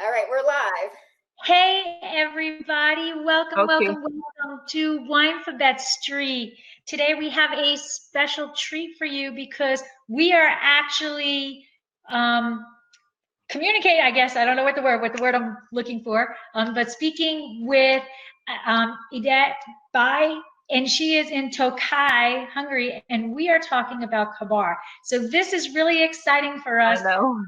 All right, we're live. Hey, everybody. Welcome to Winephabet Street. Today we have a special treat for you because we are actually communicating, I guess, I don't know what the word I'm looking for, but speaking with Idet Bai, and she is in Tokai, Hungary, and we are talking about Kabar. So this is really exciting for us. Hello.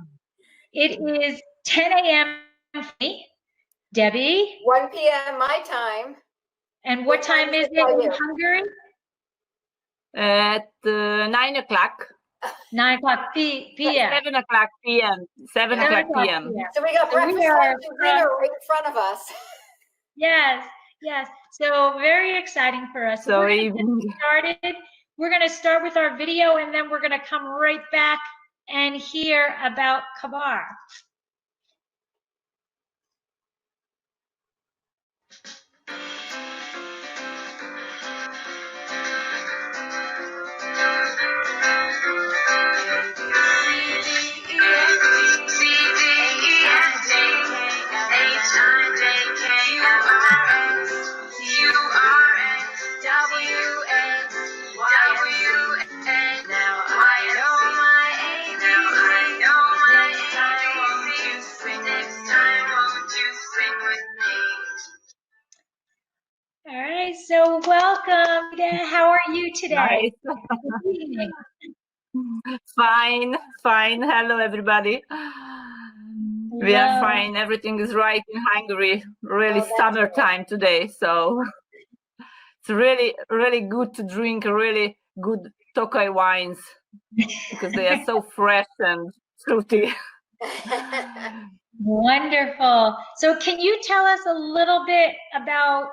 It is 10 a.m. for me. Debbie? 1 p.m. my time. And what time is it in Hungary? At 9 o'clock. 9 o'clock p.m. 7 o'clock p.m. 7 o'clock p.m. So we got breakfast, lunch, and dinner right in front of us. Yes. So very exciting for us. So we're going to start with our video, and then we're going to come right back and hear about Kabar. All right, so welcome. How are you today? Nice. Fine. Hello, everybody. We are fine. Everything is right in Hungary. Really summertime today, so it's really, really good to drink really good Tokai wines because they are so fresh and fruity. Wonderful. So can you tell us a little bit about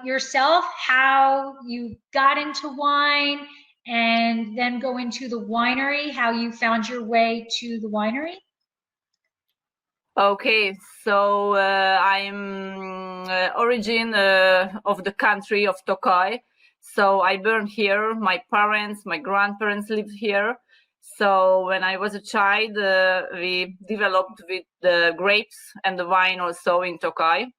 yourself, how you got into wine, and then go into the winery, how you found your way to the winery? Okay, so I'm origin of the country of Tokai. So I born here. My parents, my grandparents lived here. So when I was a child, we developed with the grapes and the wine also in Tokai.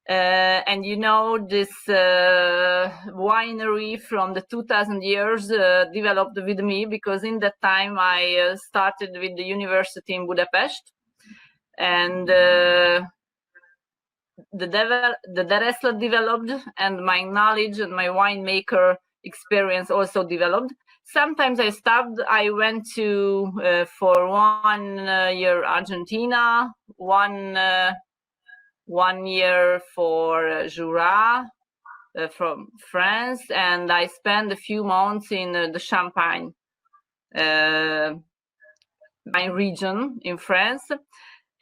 And you know, this winery from the 2000 years developed with me because in that time I started with the university in Budapest. And the Dereszla developed, and my knowledge and my winemaker experience also developed. Sometimes I stopped. I went to for 1 year Argentina, one year for Jura from France, and I spent a few months in the Champagne wine region in France.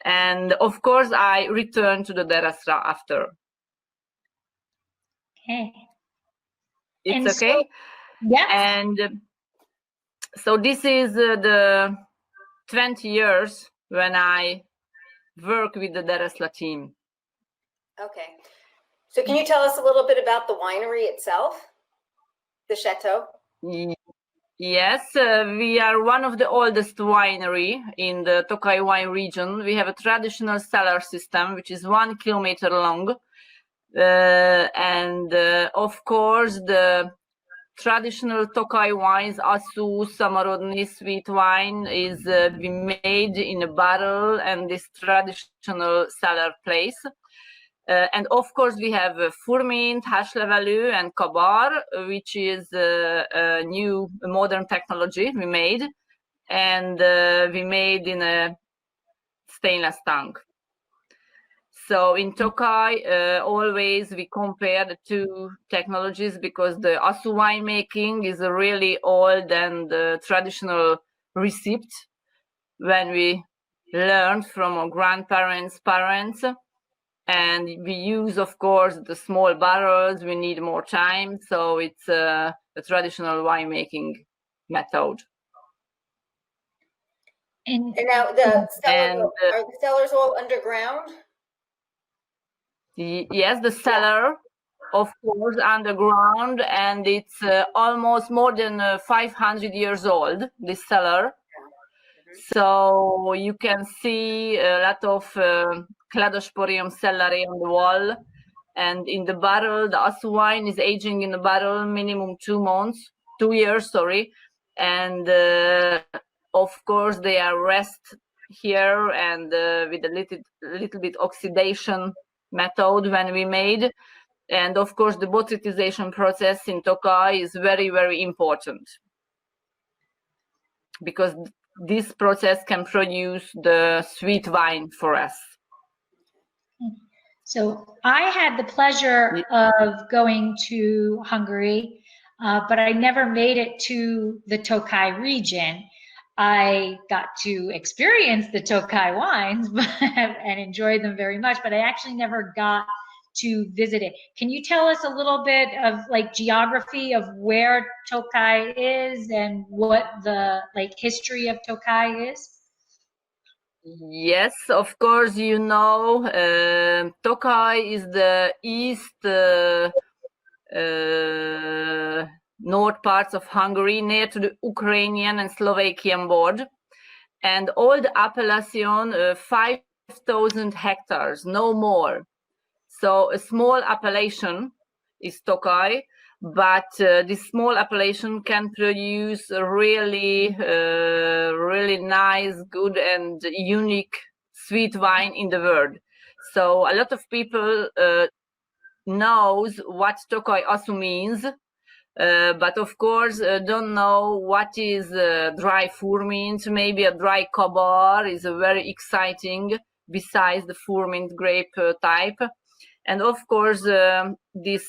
And of course, I returned to the Dereszla after. Okay. It's okay? So, yeah. And so this is the 20 years when I work with the Dereszla team. Okay. So can you tell us a little bit about the winery itself, the chateau? Yes, we are one of the oldest winery in the Tokai wine region. We have a traditional cellar system, which is 1 kilometer long. And of course, the traditional Tokai wines, Asu, Samarodni, sweet wine, is we made in a barrel and this traditional cellar place. And of course, we have Furmint, Haslevelű, and Kabar, which is a new modern technology we made. And we made in a stainless tank. So in Tokai, always we compare the two technologies because the Asu winemaking is a really old and traditional recipe when we learned from our grandparents, parents. And we use, of course, the small barrels. We need more time, so it's a traditional winemaking method. And now the cellar, are the cellars all underground? Yes, the cellar, of course, underground, and it's almost more than 500 years old, this cellar. So you can see a lot of Cladosporium cellarii on the wall. And in the barrel, the Asu wine is aging in the barrel minimum 2 years, sorry. And of course, they are rest here and with a little bit oxidation method when we made. And of course, the botrytization process in Tokai is very, very important, because this process can produce the sweet wine for us. So I had the pleasure of going to Hungary, but I never made it to the Tokai region. I got to experience the Tokai wines and enjoy them very much, but I actually never got to visit it. Can you tell us a little bit of like geography of where Tokai is and what the like history of Tokai is? Yes, of course, you know, Tokai is the east north parts of Hungary, near to the Ukrainian and Slovakian border. And all the appellation, 5,000 hectares, no more. So a small appellation is Tokai, but this small appellation can produce a really, really nice, good and unique sweet wine in the world. So a lot of people knows what Tokai Asu means, but of course don't know what is dry Furmint. Maybe a dry Kabar is a very exciting besides the Furmint grape type. And of course, this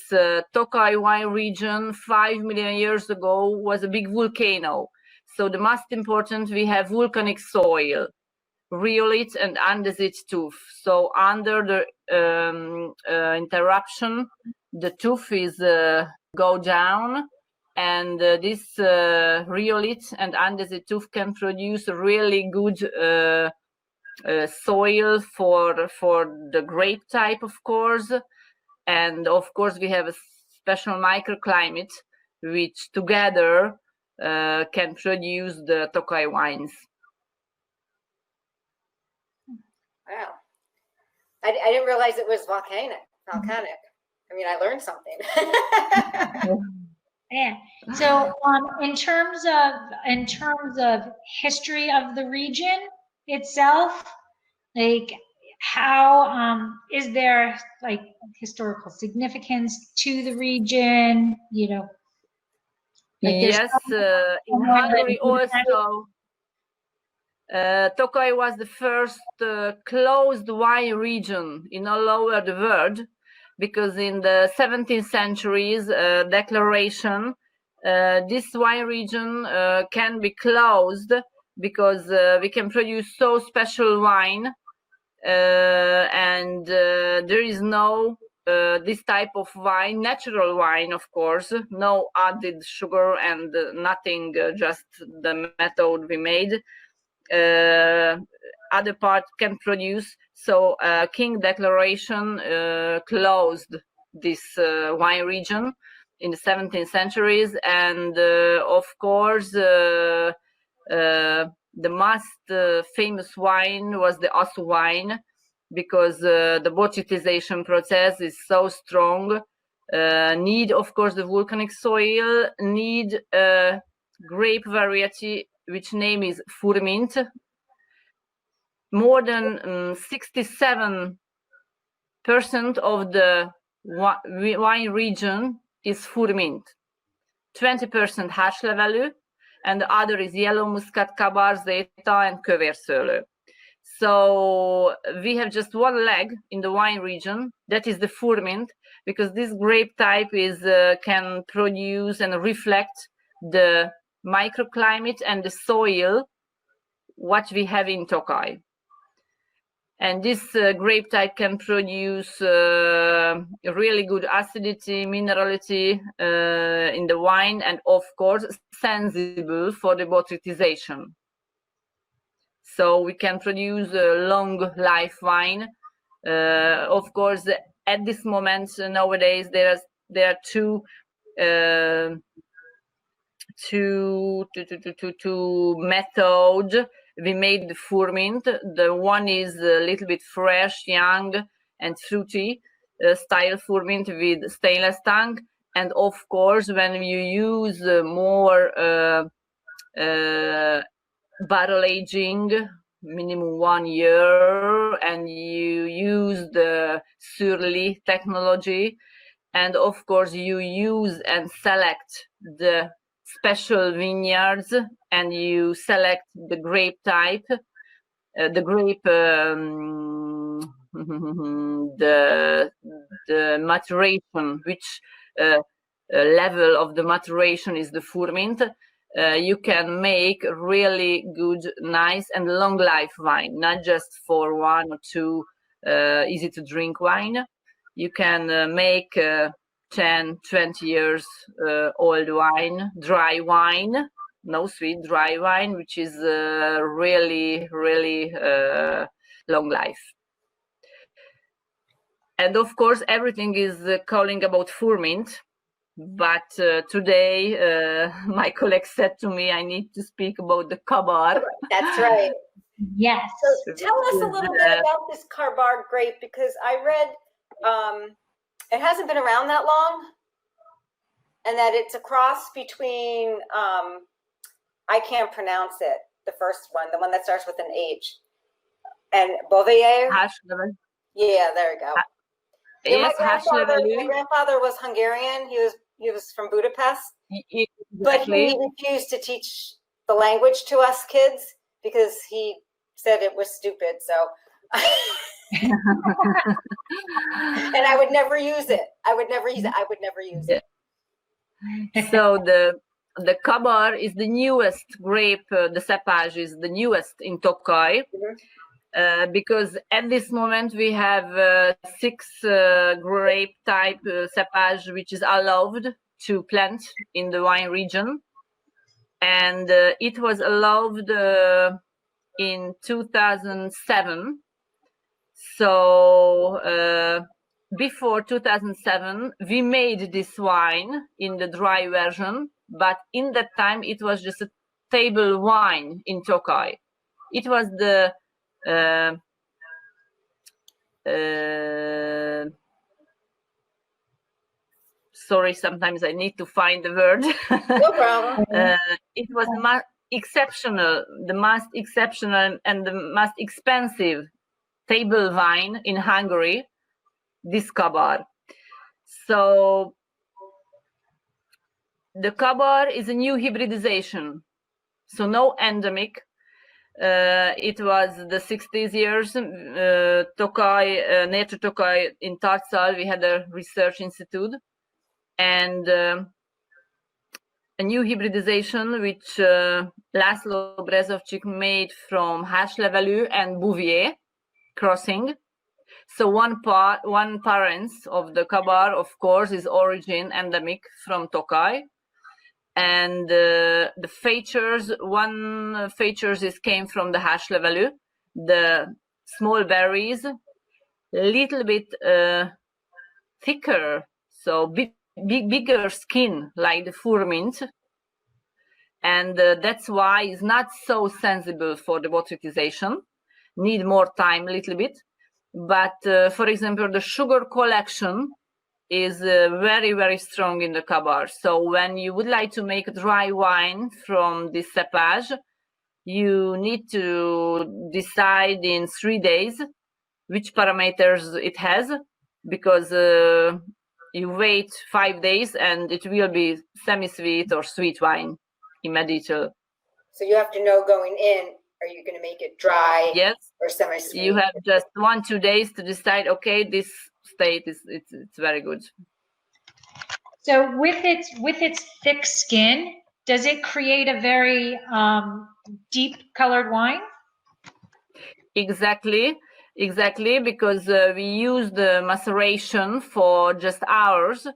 Tokai wine region 5 million years ago was a big volcano. So the most important, we have volcanic soil, rhyolite and andesite tuff. So under the interruption, the tuff is go down, and this rhyolite and andesite tuff can produce a really good soil for the grape type, of course. And of course, we have a special microclimate which together can produce the Tokai wines. Wow. I didn't realize it was volcanic. I mean, I learned something. Yeah. So in terms of history of the region itself, like how is there like historical significance to the region? You know, like yes, in Hungary also, Tokai was the first closed wine region in all over the world, because in the 17th century's declaration, this wine region can be closed because we can produce so special wine, and there is no this type of wine, natural wine, of course, no added sugar and nothing, just the method we made. Other part can produce. So King Declaration closed this wine region in the 17th centuries, and of course the most famous wine was the Asu wine, because the botrytization process is so strong. Need, of course, the volcanic soil, need a grape variety which name is Furmint. More than 67% of the wine region is Furmint, 20% Hárslevelű, and the other is yellow muscat, Kabar, Zeta, and Kövérszőlő. So we have just one leg in the wine region, that is the Furmint, because this grape type is can produce and reflect the microclimate and the soil what we have in Tokai. And this grape type can produce really good acidity, minerality in the wine, and of course sensible for the botrytization. So we can produce a long life wine. Of course, at this moment nowadays there are two methods we made the ferment. The one is a little bit fresh, young, and fruity style ferment with stainless tank. And of course, when you use more barrel aging, minimum 1 year, and you use the Surly technology, and of course you use and select the special vineyards, and you select the grape type, the grape, the maturation, which level of the maturation is the ferment. You can make really good, nice, and long life wine, not just for 1 or 2 easy to drink wine. You can make 10, 20 years old wine, dry wine, no sweet, dry wine, which is really, really long life. And of course, everything is calling about ferment. But today, my colleague said to me, I need to speak about the Kabar. That's right. Yes. So tell us a little bit about this Kabar grape, because I read it hasn't been around that long, and that it's a cross between, I can't pronounce it, the first one, the one that starts with an H, and Beauvais. Yeah, there we go. Yes, my grandfather was Hungarian. He was from Budapest, exactly. But he refused to teach the language to us kids because he said it was stupid. So, and I would never use it. I would never use it. So the Kabar is the newest grape. The cepage is the newest in Tokai. Because at this moment we have 6 grape type cepage which is allowed to plant in the wine region, and it was allowed in 2007. So before 2007 we made this wine in the dry version, but in that time it was just a table wine in Tokai. It was the sorry, sometimes I need to find the word. No problem. It was exceptional, the most exceptional and the most expensive table wine in Hungary, this Kabar. So the Kabar is a new hybridization, so no endemic. It was the 60s years. Tokai, near to Tokai in Tartsal, we had a research institute, and a new hybridization which Laszlo Brezovchik made from Hash Levelou and Bouvier crossing. So one parents of the Kabar, of course, is origin endemic from Tokai. And the features, one features is came from the Hash Levelou, the small berries, little bit thicker, so bigger skin like the ferment, and that's why it's not so sensible for the botrytization. Need more time a little bit, but for example, the sugar collection is very, very strong in the Kabar. So when you would like to make a dry wine from this cepage, you need to decide in 3 days which parameters it has, because you wait 5 days and it will be semi-sweet or sweet wine immediately. So you have to know going in, are you going to make it dry? Yes. Or semi-sweet? You have just 1-2 days to decide, okay, this state is it's very good. So with its thick skin, does it create a very deep colored wine? Exactly, because we use the maceration for just hours,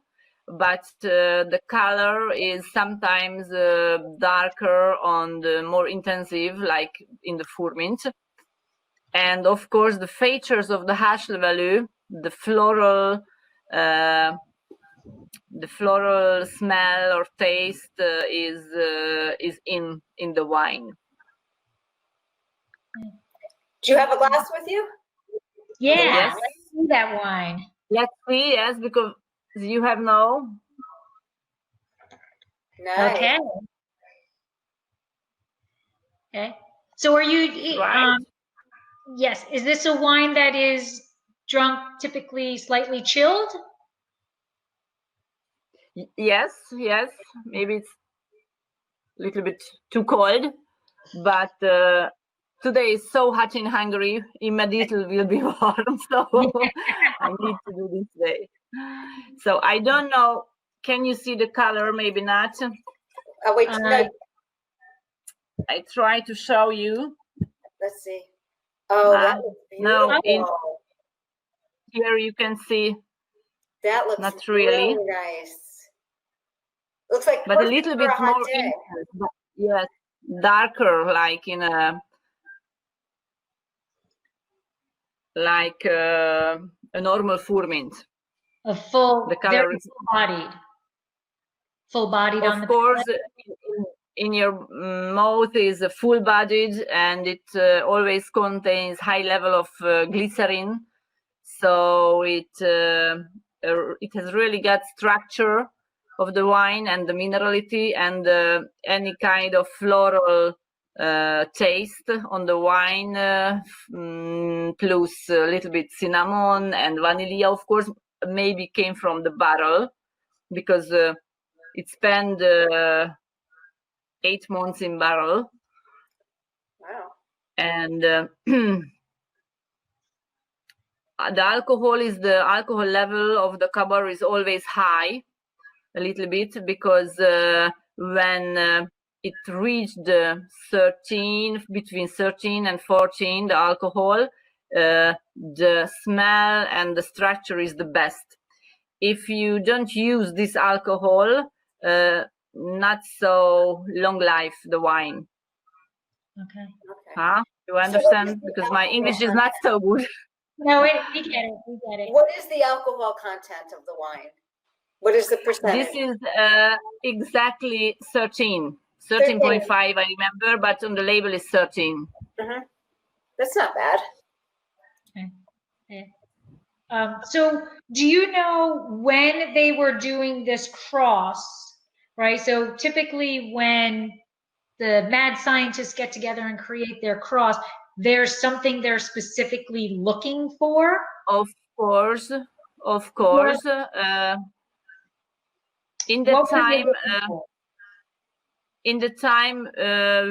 but the color is sometimes darker on the more intensive, like in the ferment. And of course, the features of the Hash Levelou, the floral smell or taste is in the wine. Do you have a glass with you? Yeah, Yes. let's see that wine. Let's see, yes, because you have no. Nice. Okay. Okay. So are you, Right. yes, is this a wine that is drunk typically slightly chilled? Yes, yes. Maybe it's a little bit too cold, but today is so hot in Hungary, immediately will be warm. So I need to do this day. So I don't know. Can you see the color? Maybe not. Oh, wait, no, I try to show you. let's see. Oh, that Ah, looks no, beautiful. Here you can see, That looks not really, really nice. Looks like but a perfect little for bit a hot more day. intense, but yes, darker, like in a normal furmint. A full, The color very is, full-bodied on the of course, in your mouth is full-bodied, and it always contains high level of glycerin, so it has really got structure of the wine and the minerality and any kind of floral taste on the wine, plus a little bit cinnamon and vanilla, of course, maybe came from the barrel, because it spent 8 months in barrel. Wow. And the alcohol level of the Kabar is always high, a little bit, because when it reached between 13 and 14, the alcohol, the smell and the structure is the best. If you don't use this alcohol, not so long life the wine. Okay. Huh? You So understand? what is the Because my alcohol English is not so good. No, we get it. We get it. What is the alcohol content of the wine? What is the percentage? This is exactly 13.5, I remember, but on the label is 13. Mm-hmm. That's not bad. Okay. So do you know when they were doing this cross, right? So typically when the mad scientists get together and create their cross, there's something they're specifically looking for? Of course. In the What were they time, looking for?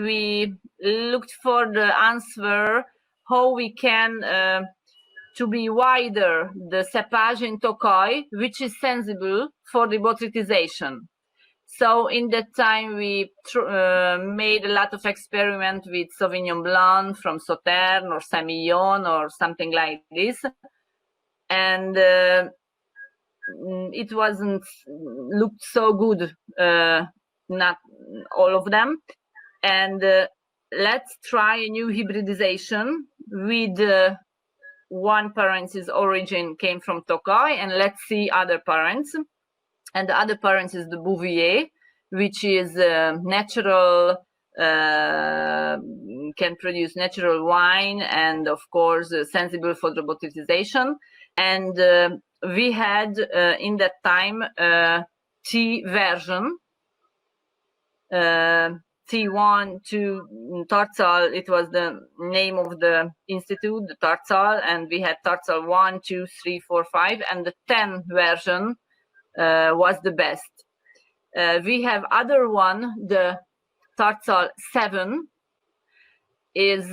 we looked for the answer how we can to be wider the cepage in Tokai, which is sensible for the botrytization. So in that time we made a lot of experiment with Sauvignon Blanc from Sauternes or Semillon or something like this, and it wasn't looked so good, not all of them. And let's try a new hybridization with one parent's origin came from Tokai, and let's see other parents. And the other parents is the Bouvier, which is natural, can produce natural wine, and of course sensible for the botrytization. And we had in that time T version, T1 to Tarzal. It was the name of the institute, the Tarzal, and we had Tarzal 1, 2, 3, 4, 5, and the 10 version was the best. We have other one, the Tarzal 7, is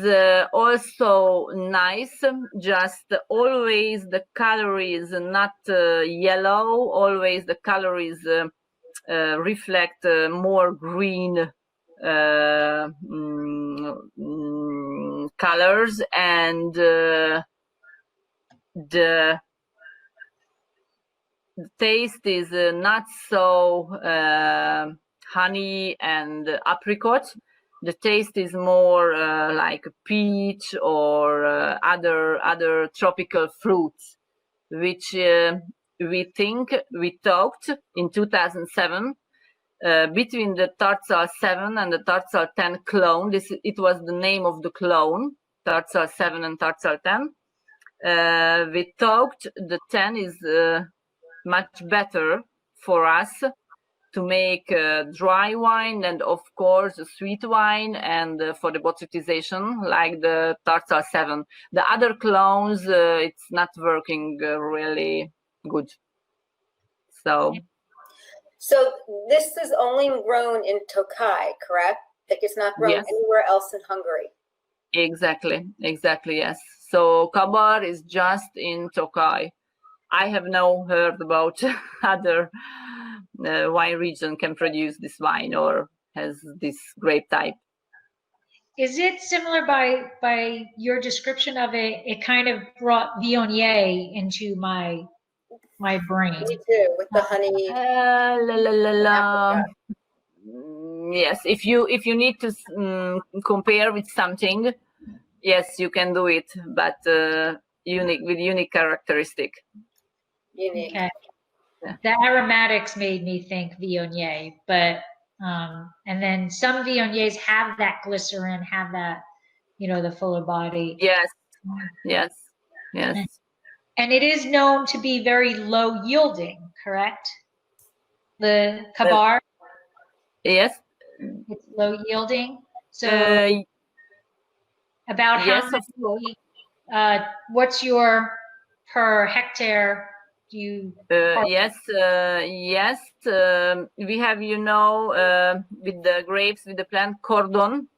also nice, just always the color is not yellow, always the color is reflect more green colors, and the taste is not so honey and apricot. The taste is more like peach or other tropical fruits, which we talked in 2007 between the Tarzal 7 and the Tarzal 10 clone. It was the name of the clone, Tarsal 7 and Tarsal 10. We thought the 10 is much better for us to make dry wine and of course sweet wine, and for the botrytization like the Tarsal 7. The other clones, it's not working really good. So this is only grown in Tokai, correct? Like it's not grown yes, anywhere else in Hungary. exactly, yes. So Kabar is just in Tokai. I have no heard about other wine region can produce this wine or has this grape type. Is it similar by your description of it? It kind of brought Viognier into my brain. Me too, with the honey. Yes, if you need to compare with something, yes, you can do it, but unique characteristic. Unique. Okay. The aromatics made me think Viognier, but and then some Viogniers have that glycerin, have that, the fuller body. Yes. And it is known to be very low yielding, correct? The Kabar? Yes. It's low yielding. So about yes, how many, what's your per hectare do you? Yes. We have, with the grapes, with the plant cordon,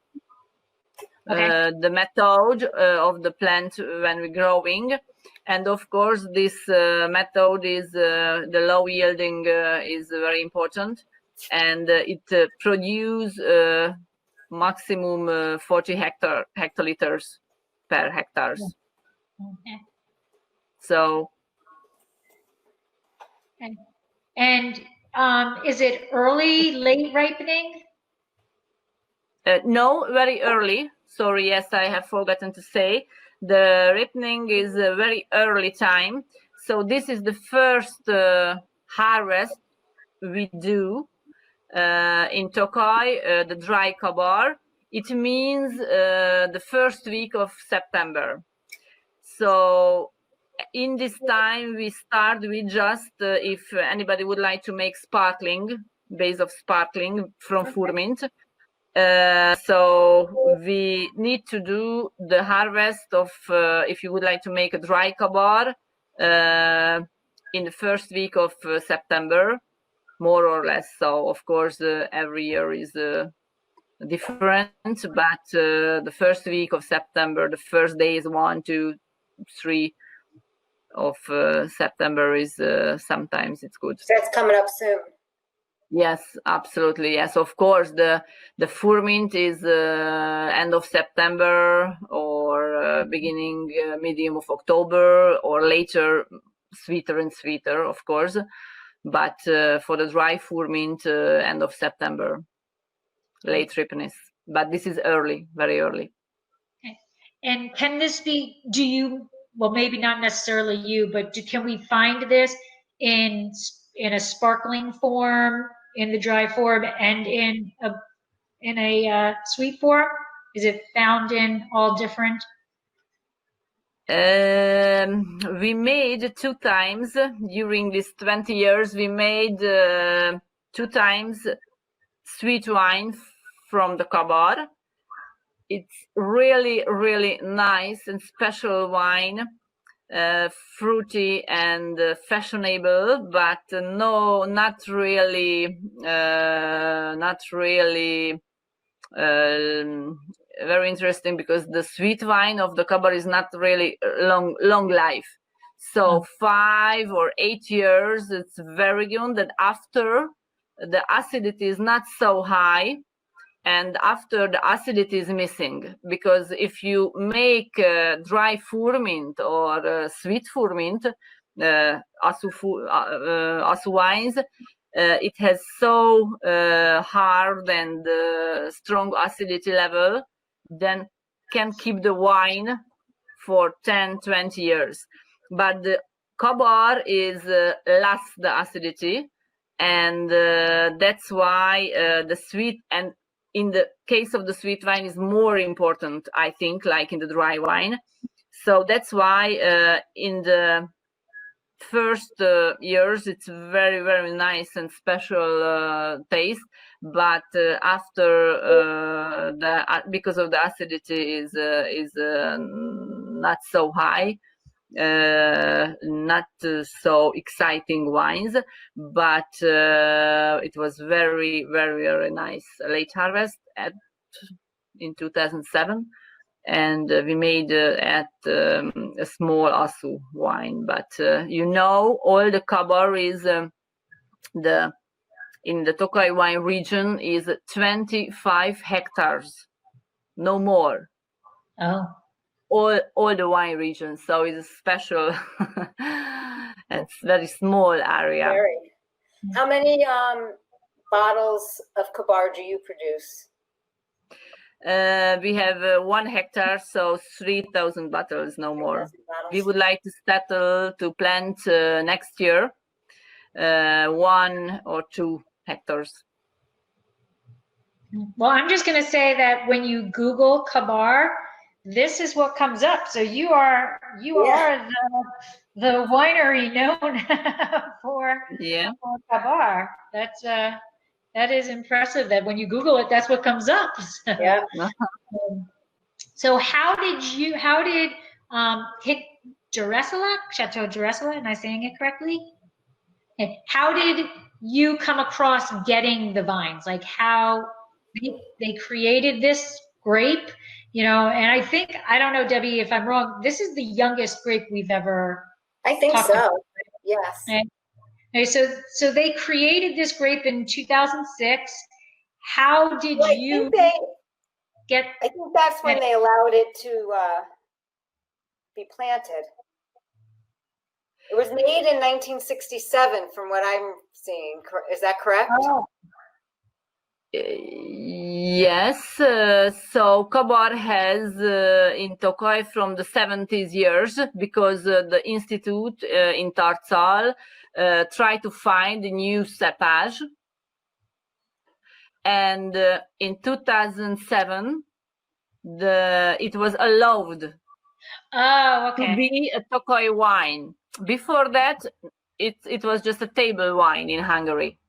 Okay. the method of the plant when we're growing. And of course, this method is the low yielding is very important, and it produce maximum 40 hectoliters per hectares. Okay. So. Okay. And is it early, late ripening? No, very early. Sorry, yes, I have forgotten to say. The ripening is a very early time. So this is the first harvest we do in Tokai, the dry Kabar. It means the first week of September. So in this time, we start with just, if anybody would like to make sparkling, base of sparkling from Furmint. So we need to do the harvest of, if you would like to make a dry Kabar, in the first week of September, more or less. So of course, every year is different, but the first week of September, the first day is 1, 2, 3 of September is sometimes it's good. So that's coming up soon. Yes, absolutely. Yes, of course. The Furmint is end of September or beginning medium of October, or later, sweeter and sweeter, of course. But for the dry Furmint, end of September, late ripeness. But this is early, very early. Okay. And can this be? Well, maybe not necessarily you, but can we find this in a sparkling form, in the dry form, and in a sweet form? Is it found in all different? We made 2 times during these 20 years. We made 2 times sweet wine from the Kabar. It's really, really nice and special wine, fruity and fashionable, but no, not really very interesting, because the sweet wine of the Kabar is not really long life. So 5 or 8 years, it's very good. That after the acidity is not so high, and after the acidity is missing, because if you make dry Furmint or sweet Furmint, asu wines, it has so hard and strong acidity level, then can keep the wine for 10-20 years. But the Kabar is lost the acidity, and that's why the sweet, and in the case of the sweet wine is more important, I think, like in the dry wine. So that's why in the first years it's very, very nice and special taste, but after because of the acidity is not so high, not so exciting wines, but it was very, very, very nice late harvest in 2007, and we made at a small Asu wine. But all the Kabar is in the Tokai wine region is 25 hectares, no more. Oh. All the wine region, so it's a special it's very small area. Very. How many bottles of Kabar do you produce? We have 1 hectare, so 3,000 bottles, no more. 3,000 bottles. We would like to settle to plant next year 1 or 2 hectares. Well, I'm just going to say that when you Google Kabar, this is what comes up. So you are the winery known for Kabar. That is impressive. That when you Google it, that's what comes up. Yeah. So how did hit Dereszla, Chateau Dereszla? Am I saying it correctly? How did you come across getting the vines? Like how they created this grape, and I think, I don't know, Debbie, if I'm wrong, this is the youngest grape we've ever I think talked so. about. Yes. Okay, so they created this grape in 2006. How did you get? I think that's when they allowed it to be planted. It was made in 1967, from what I'm seeing. Is that correct? Oh. Yes. So Kabar has in Tokai from the 70s years, because the institute in Tarcal tried to find a new cepage, and in 2007 it was allowed to be a Tokai wine. Before that, it was just a table wine in Hungary.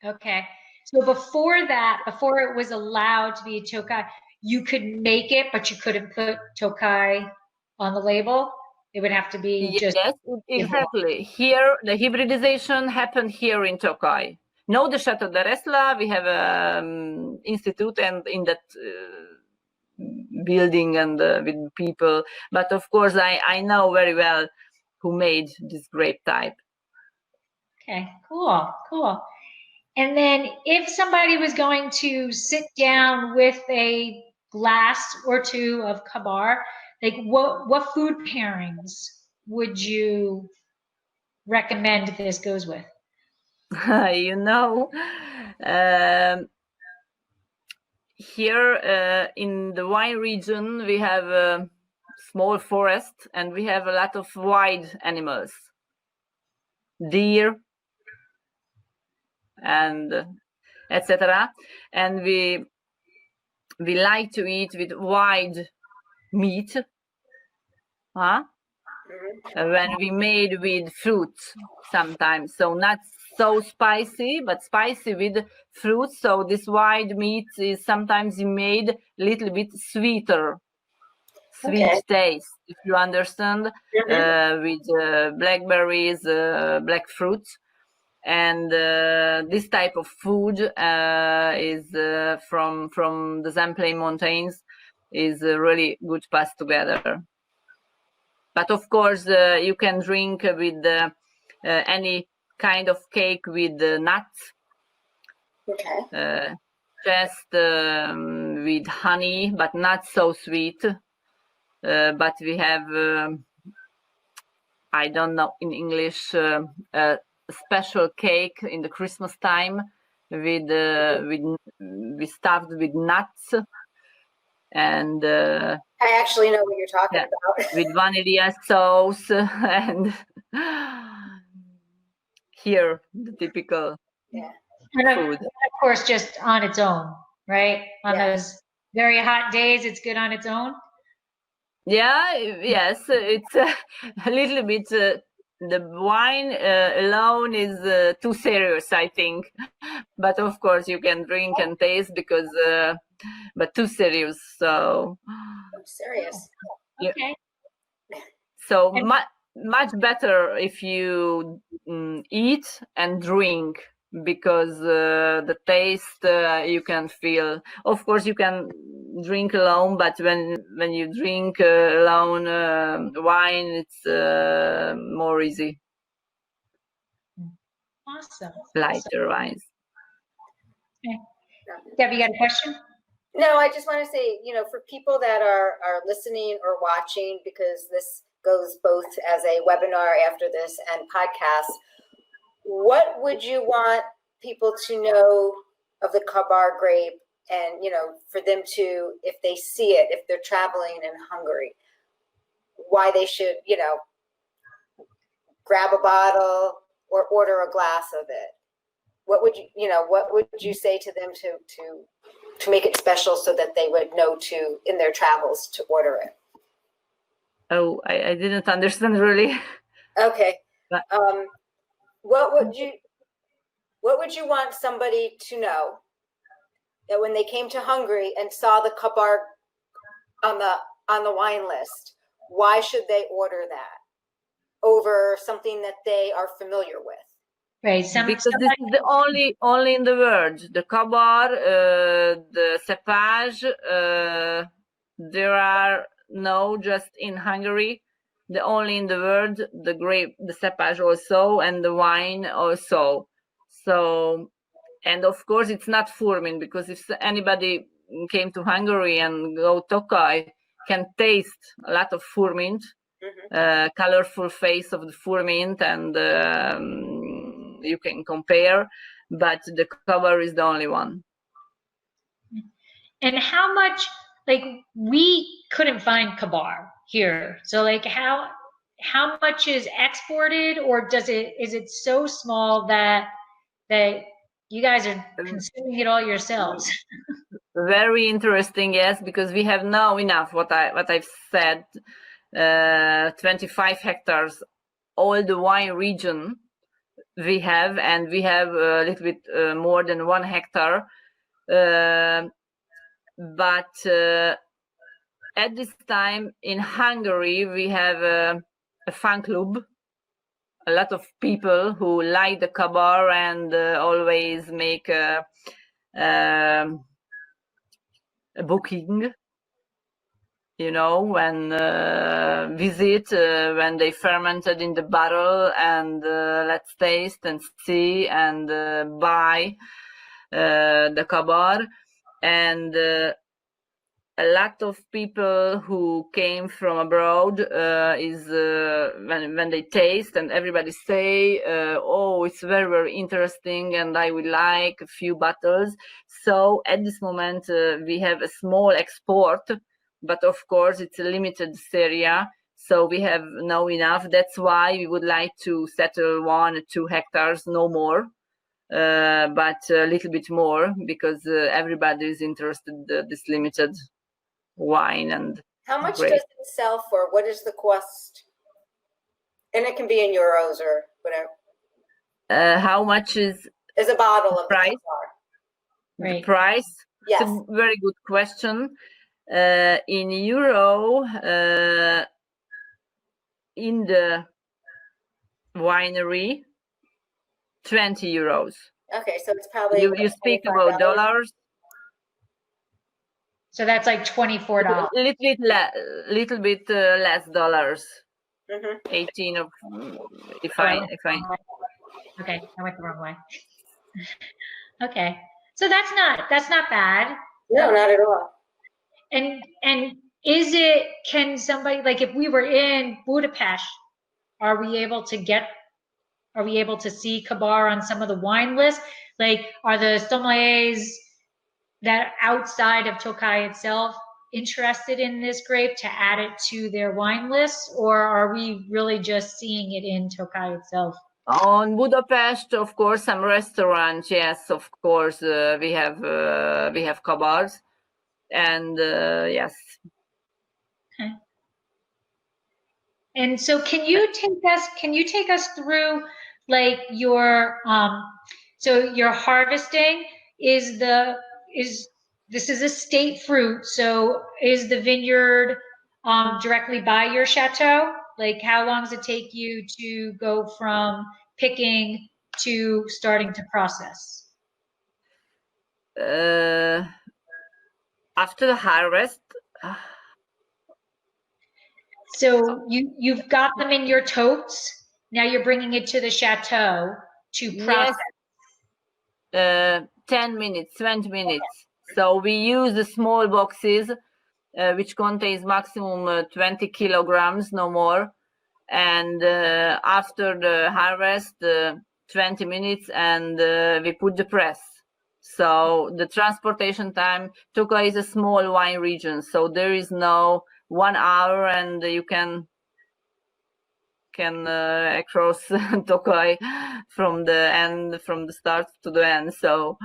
Okay. So before it was allowed to be a Tokai, you could make it, but you couldn't put Tokai on the label. It would have to be just. Yes, exactly. Here, the hybridization happened here in Tokai. Now the Chateau Dereszla, we have an institute, and in that building and with people. But of course, I know very well who made this grape type. Okay, cool. And then if somebody was going to sit down with a glass or two of Kabar, like what food pairings would you recommend this goes with? Here in the wine region, we have a small forest, and we have a lot of wild animals, deer, and etc. And we like to eat with wild meat, when we made with fruits sometimes. So not so spicy, but spicy with fruits. So this wild meat is sometimes made a little bit sweeter, sweet taste, if you understand, with blackberries, black fruits. And this type of food is from the Zemplén Mountains, is really good pass together. But of course, you can drink with any kind of cake with nuts. Just with honey, but not so sweet. But we have, I don't know in English, a special cake in the Christmas time with stuffed with nuts, and I actually know what you're talking about. with vanilla sauce, and here the typical food. And of course, just on its own. right? On Yeah. those very hot days, it's good on its own. Yeah, yes, it's a little bit. The wine alone is too serious, I think. But of course, you can drink and taste because, but too serious. So, I'm serious. yeah. Okay. So And- much better if you eat and drink, because the taste you can feel. Of course, you can drink alone, but when you drink alone wine, it's more easy, Awesome. lighter wines. Okay. Deb, you got a question? No, I just want to say, for people that are listening or watching, because this goes both as a webinar after this and podcast, what would you want people to know of the Kabar grape, and for them to, if they see it, if they're traveling in Hungary, why they should grab a bottle or order a glass of it? What would you say to them to make it special, so that they would know to, in their travels, to order it? Oh, I didn't understand really. Okay. But- What would you want somebody to know, that when they came to Hungary and saw the Kabar on the wine list, why should they order that over something that they are familiar with? Right. Because this is the only in the world. The Kabar, the cepage, there are no just in Hungary. The only in the world, the grape, the cepage also, and the wine also. So, and of course, it's not Furmin, because if anybody came to Hungary and go Tokai, can taste a lot of Furmin, colorful face of the Furmin, and you can compare, but the Kabar is the only one. And how much, like, we couldn't find Kabar here. So like how much is exported, or is it so small that you guys are consuming it all yourselves? Very interesting, yes, because we have now enough, what I've said, 25 hectares, all the wine region we have, and we have a little bit more than 1 hectare. But at this time in Hungary, we have a fan club, a lot of people who like the Kabar and always make a booking, when visit, when they fermented in the barrel, and let's taste and see and buy the Kabar. And a lot of people who came from abroad is when they taste, and everybody say, oh, it's very, very interesting, and I would like a few bottles. So at this moment we have a small export, but of course it's a limited area, so we have now enough. That's why we would like to settle 1 or 2 hectares, no more, but a little bit more, because everybody is interested in this limited wine. And how much grape. does it sell for? What is the cost? And it can be in euros or whatever. How much is a bottle of price? the Kabar? Right. The price? Yes. It's a very good question. In euro, in the winery, 20 euros. Okay, so it's probably You speak about dollars. So that's like $24. A little bit less dollars. 18 of if I Okay, I went the wrong way. Okay, so that's not bad. No, not at all. And can somebody, like, if we were in Budapest, are we able to see Kabar on some of the wine lists? Like, are the sommeliers that outside of Tokai itself interested in this grape to add it to their wine list, or are we really just seeing it in Tokai itself? On Budapest, of course, some restaurants. Yes, of course, we have Kabars, and yes. Okay. And so can you take us through like your so your harvesting is this is a state fruit, so is the vineyard directly by your chateau? Like how long does it take you to go from picking to starting to process? After the harvest, So you've got them in your totes. Now you're bringing it to the chateau to process. yes, 10 minutes, 20 minutes. So we use the small boxes, which contains maximum 20 kilograms, no more. And after the harvest, 20 minutes, and we put the press. So the transportation time, Tokai is a small wine region, so there is no 1 hour and you can across Tokai from the start to the end. So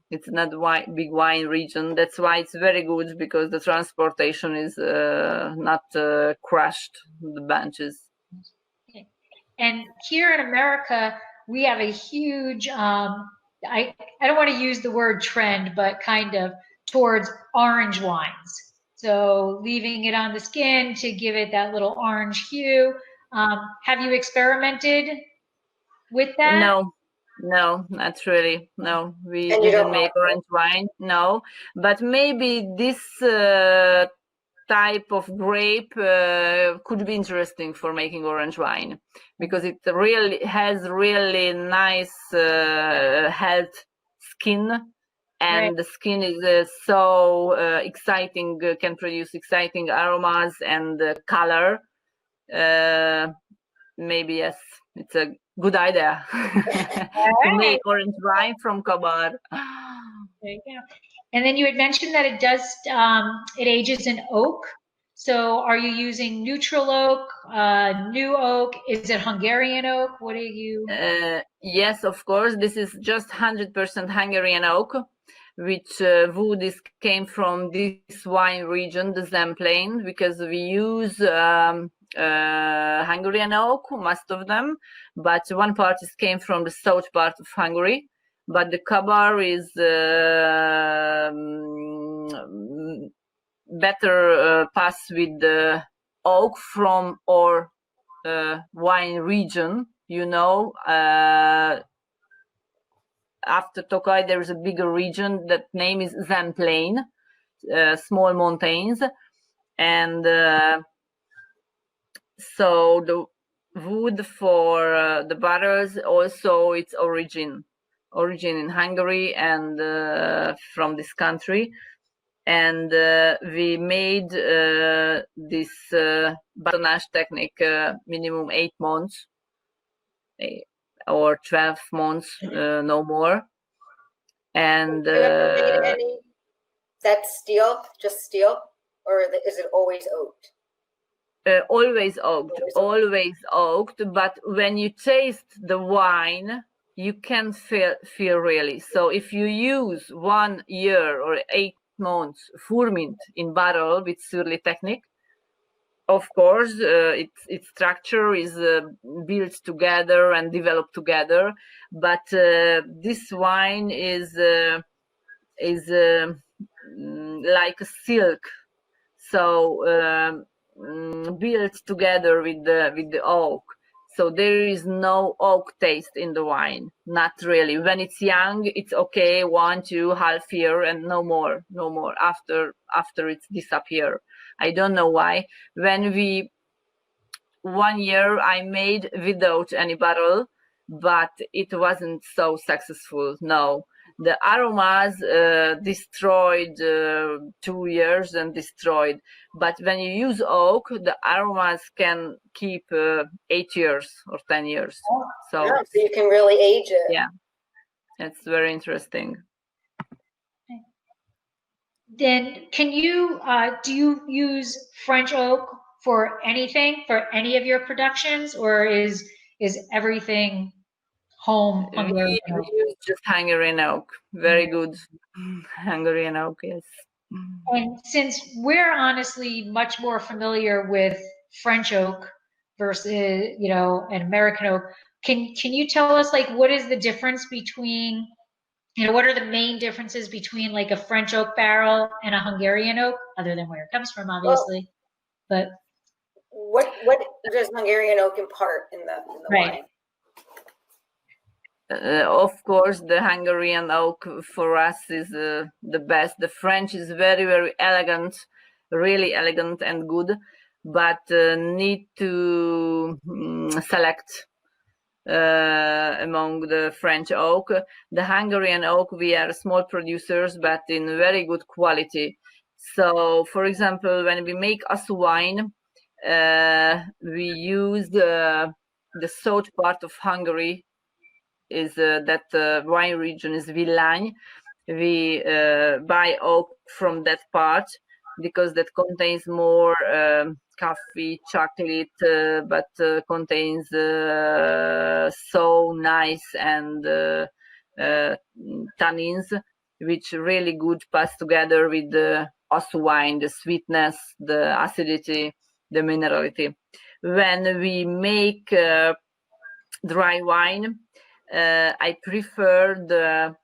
it's not big wine region. That's why it's very good, because the transportation is not crushed, the benches. And here in America, we have a huge, I don't want to use the word trend, but kind of towards orange wines. So leaving it on the skin to give it that little orange hue. Have you experimented with that? No, not really. No, we And you didn't don't make like orange wine. No, but maybe this type of grape could be interesting for making orange wine, because it really has really nice health skin, and Right. the skin is so exciting, can produce exciting aromas and color. Maybe yes, it's a good idea to make orange wine from Kabar. There you go. And then you had mentioned that it does, it ages in oak. So are you using neutral oak, new oak? Is it Hungarian oak? What are you? Yes, of course. This is just 100% Hungarian oak, which wood came from this wine region, the Zemplén, because we use Hungarian oak, most of them, but one part came from the south part of Hungary. But the Kabar is better pass with the oak from our wine region. You know, after Tokai, there is a bigger region that name is Zemplén, small mountains, and so the wood for the barrels also its origin in Hungary and from this country, and we made this batonnage technique minimum 8 months or 12 months, no more. And Have you ever made any that's steel, just steel, or is it always oaked? Always oaked, but when you taste the wine, you can feel really. So if you use 1 year or 8 months Furmint in barrel with Surly technique, of course, its structure is built together and developed together. But this wine is like a silk, so built together with the oak. So there is no oak taste in the wine, not really. When it's young, it's okay, 1, 2, half year, and no more. After it's disappear. I don't know why. When 1 year I made without any barrel, but it wasn't so successful. No, the aromas destroyed 2 years and destroyed. But when you use oak, the aromas can keep 8 years or 10 years. So, yeah, so you can really age it. Yeah, it's very interesting. Then can you, do you use French oak for anything, for any of your productions, or is everything home Hungarian We oak. use just Hungarian oak. Very good Hungarian oak, yes. And since we're honestly much more familiar with French oak versus, you know, an American oak, can you tell us like what is the difference between, you know, what are the main differences between like a French oak barrel and a Hungarian oak, other than where it comes from, obviously? But what does Hungarian oak impart in the right. wine? Of course, the Hungarian oak for us is the best. The French is very, very elegant, really elegant and good, but need to select among the French oak. The Hungarian oak, we are small producers, but in very good quality. So, for example, when we make us wine, we use the south part of Hungary. Is that wine region is Villány. We buy oak from that part because that contains more coffee, chocolate, but contains so nice and tannins, which really good pass together with the us wine, the sweetness, the acidity, the minerality. When we make dry wine, I prefer the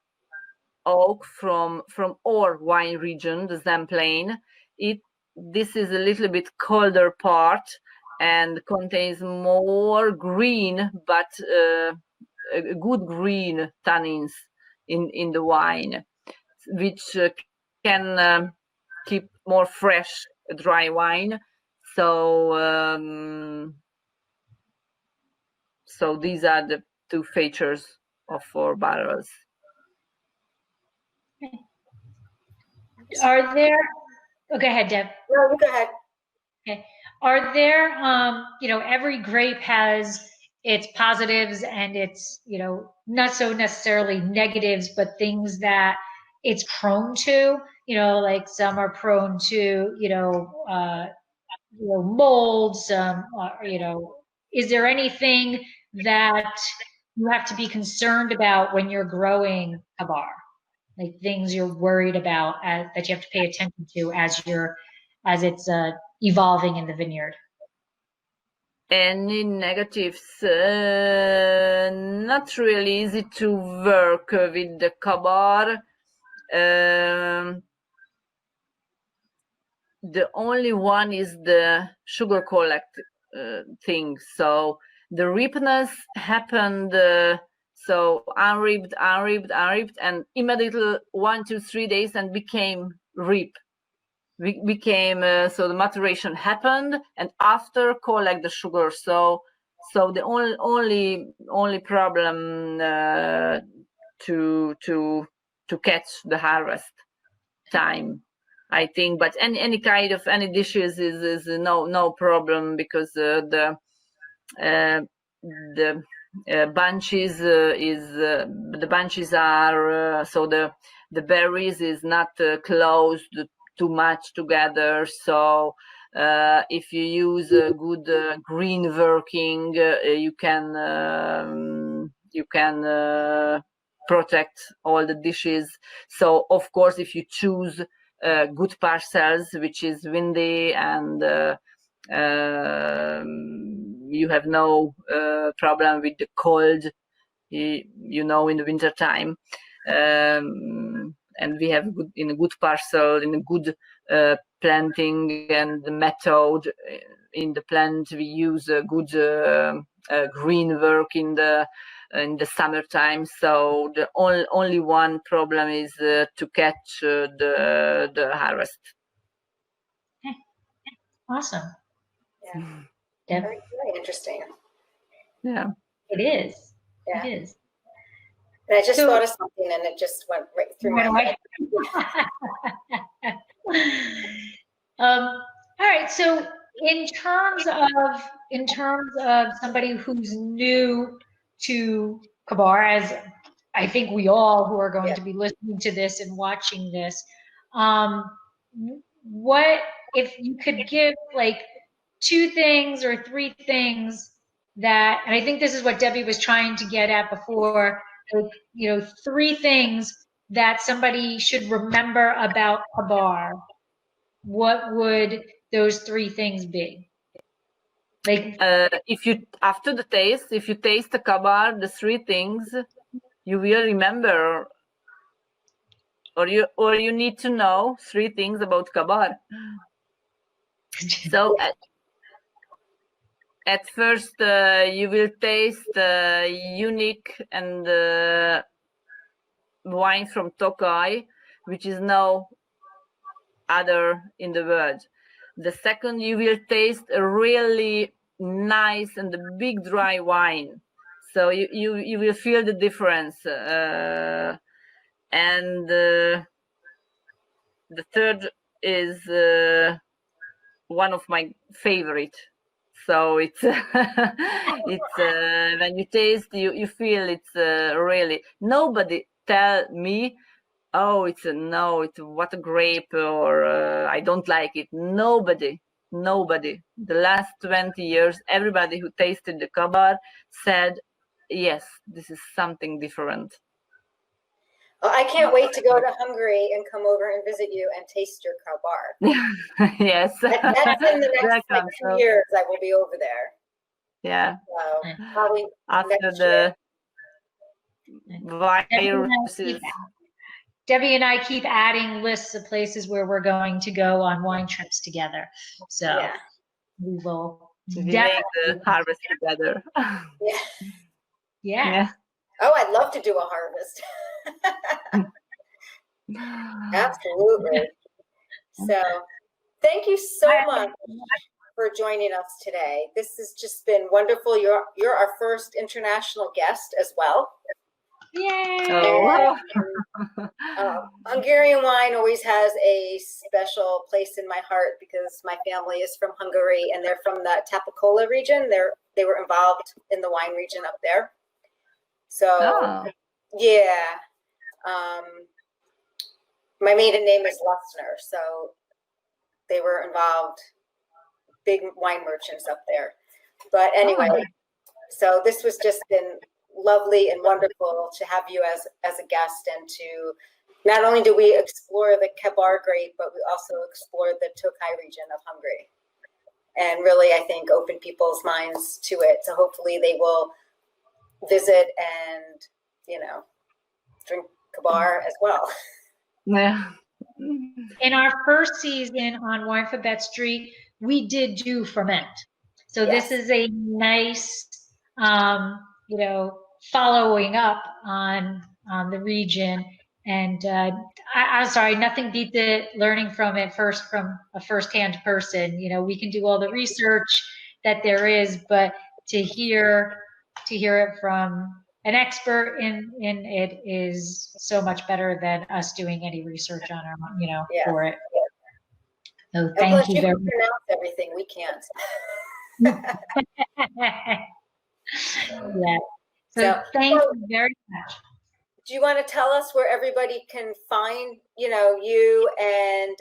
oak from our wine region, the Zemplén. This is a little bit colder part and contains more green, but good green tannins in the wine, which can keep more fresh dry wine. So these are the two features of our barrels. Are there, oh, go ahead, Deb. No, go ahead. Okay. Are there, you know, every grape has its positives and its, you know, not so necessarily negatives, but things that it's prone to, you know, like some are prone to, mold, some, you know, is there anything that you have to be concerned about when you're growing Kabar? Like things you're worried about that you have to pay attention to as it's evolving in the vineyard? Any negatives? Not really easy to work with the Kabar. The only one is the sugar collect thing. So the ripeness happened. So unripped, and immediately 1 to 3 days and became rip. Became so the maturation happened, and after collect the sugar. So the only problem to catch the harvest time, I think. But any kind of any dishes is no problem, because the bunches the bunches are so the berries is not closed too much together. So if you use a good green working, you can protect all the dishes. So of course, if you choose good parcels, which is windy, and you have no problem with the cold, you know, in the winter time. And we have in a good parcel, in a good planting and the method in the plant, we use a good green work in the summertime. So the only one problem is to catch the harvest. Awesome. Yeah. Deb? Very, very interesting. Yeah. It is. Yeah. It is. And I just thought of something and it just went right through my head. All right. So in terms of somebody who's new to Kabar, as I think we all who are going to be listening to this and watching this, what if you could give like 2 things or 3 things that, and I think this is what Debbie was trying to get at before, like, you know, 3 things that somebody should remember about Kabar, what would those 3 things be? Like, if you, after the taste, if you taste the Kabar, the 3 things you will remember, or you need to know 3 things about Kabar. So at first, you will taste unique and wine from Tokai, which is no other in the world. The second, you will taste a really nice and big dry wine. So you will feel the difference. And the third is one of my favorite. So it's it's when you taste, you feel it's really, nobody tell me, oh, it's what a grape, or I don't like it. Nobody. The last 20 years, everybody who tasted the Kabar said, yes, this is something different. Well, I can't wait to go to Hungary and come over and visit you and taste your Kabar. Yes. That's in the next like 2 years. I will be over there. Yeah. So probably after next the year. viruses. Debbie and I keep adding lists of places where we're going to go on wine trips together. So Yeah. we will We make the harvest together. Yeah. Oh, I'd love to do a harvest. Absolutely. So thank you so much for joining us today. This has just been wonderful. You're our first international guest as well. Yay! Oh. Hungarian wine always has a special place in my heart because my family is from Hungary and they're from the Tapacola region. They were involved in the wine region up there. So yeah, my maiden name is Lussner, so they were involved, big wine merchants up there. But anyway, so this was just been lovely and wonderful to have you as a guest, and to not only do we explore the Kabar grape, but we also explore the Tokai region of Hungary, and really, I think, open people's minds to it. So hopefully they will visit and, you know, drink Kabar as well. Yeah. In our first season on Winephabet Street, we did do ferment. So this is a nice, you know, following up on the region. And I'm sorry, nothing beat the learning from it first from a firsthand person. You know, we can do all the research that there is, but to hear it from an expert in it is so much better than us doing any research on our, you know, for it. So thank you very much. Pronounce everything, we can't. Yeah. So thank you very much. Do you want to tell us where everybody can find, you know, you and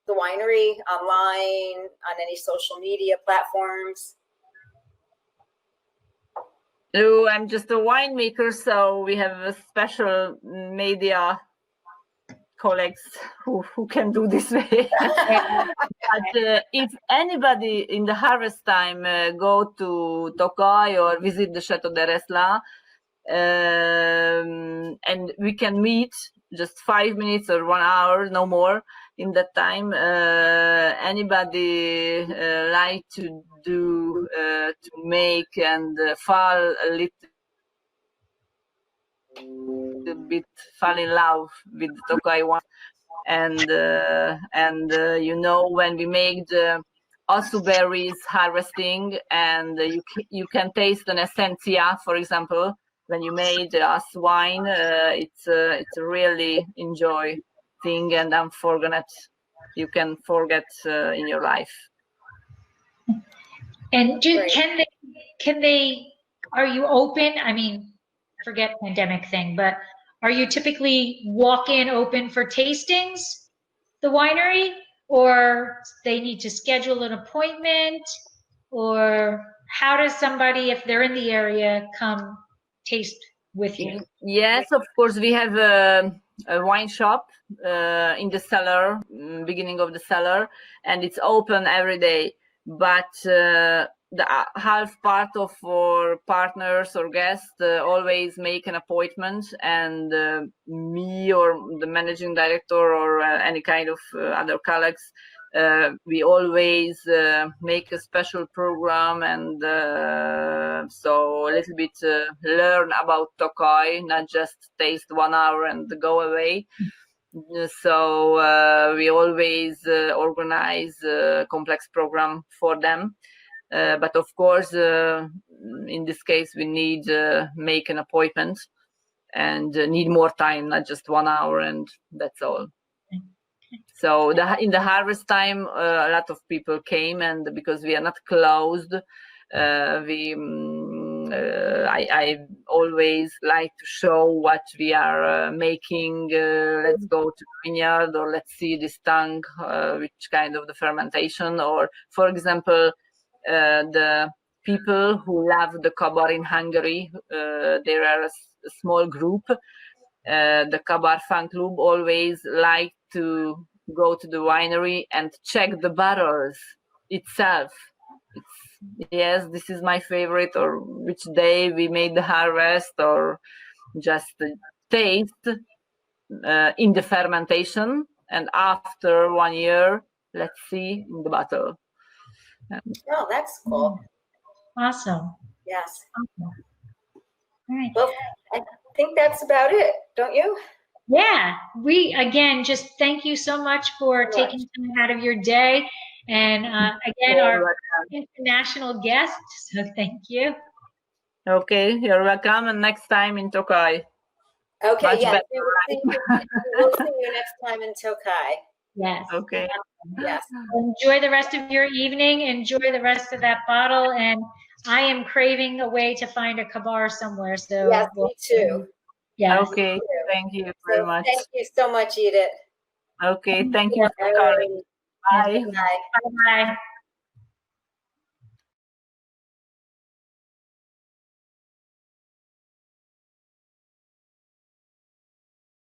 the winery online, on any social media platforms? No, I'm just a winemaker, so we have a special media colleagues who can do this way. But if anybody in the harvest time go to Tokai or visit the Chateau Dereszla, and we can meet just 5 minutes or 1 hour, no more. In that time, anybody like to do to make and fall a little bit, fall in love with the Tokai wine, and you know, when we make the asu berries harvesting, and you can taste an essentia, for example. When you made the asu wine, it's a really enjoy thing and unforgettable. You can forget in your life. And can they? Are you open? I mean, forget pandemic thing, but are you typically walk-in open for tastings, the winery, or they need to schedule an appointment, or? how does somebody, if they're in the area, come taste with you? Yes, of course, we have a wine shop in the cellar, beginning of the cellar, and it's open every day. But the half part of our partners or guests always make an appointment, and me or the managing director or any kind of other colleagues, we always make a special program, and so a little bit learn about Tokai, not just taste 1 hour and go away. So we always organize a complex program for them. But of course, in this case, we need make an appointment and need more time, not just 1 hour, and that's all. So in the harvest time, a lot of people came, and because we are not closed, I always like to show what we are making. Let's go to the vineyard, or let's see this tank, which kind of the fermentation, or for example, the people who love the Kabar in Hungary, there are a small group. The Kabar fan club always like to go to the winery and check the barrels itself. Yes, this is my favorite, or which day we made the harvest, or just taste in the fermentation, and after 1 year, let's see in the bottle. Oh, that's cool. Awesome. Yes. Awesome. All right. Well, I think that's about it, don't you? Yeah, we again just thank you so much for taking time out of your day, and again our international guest. So thank you. Okay, you're welcome, and next time in Tokai. Okay, Much yes, better, we will see you next time in Tokai. Yes. Okay. Yes. Enjoy the rest of your evening. Enjoy the rest of that bottle, and I am craving a way to find a Kabar somewhere. So yes, me too. Yes. Okay, thank you very much. Thank you so much, Edith. Okay, thank you for calling. Bye. Bye. Bye.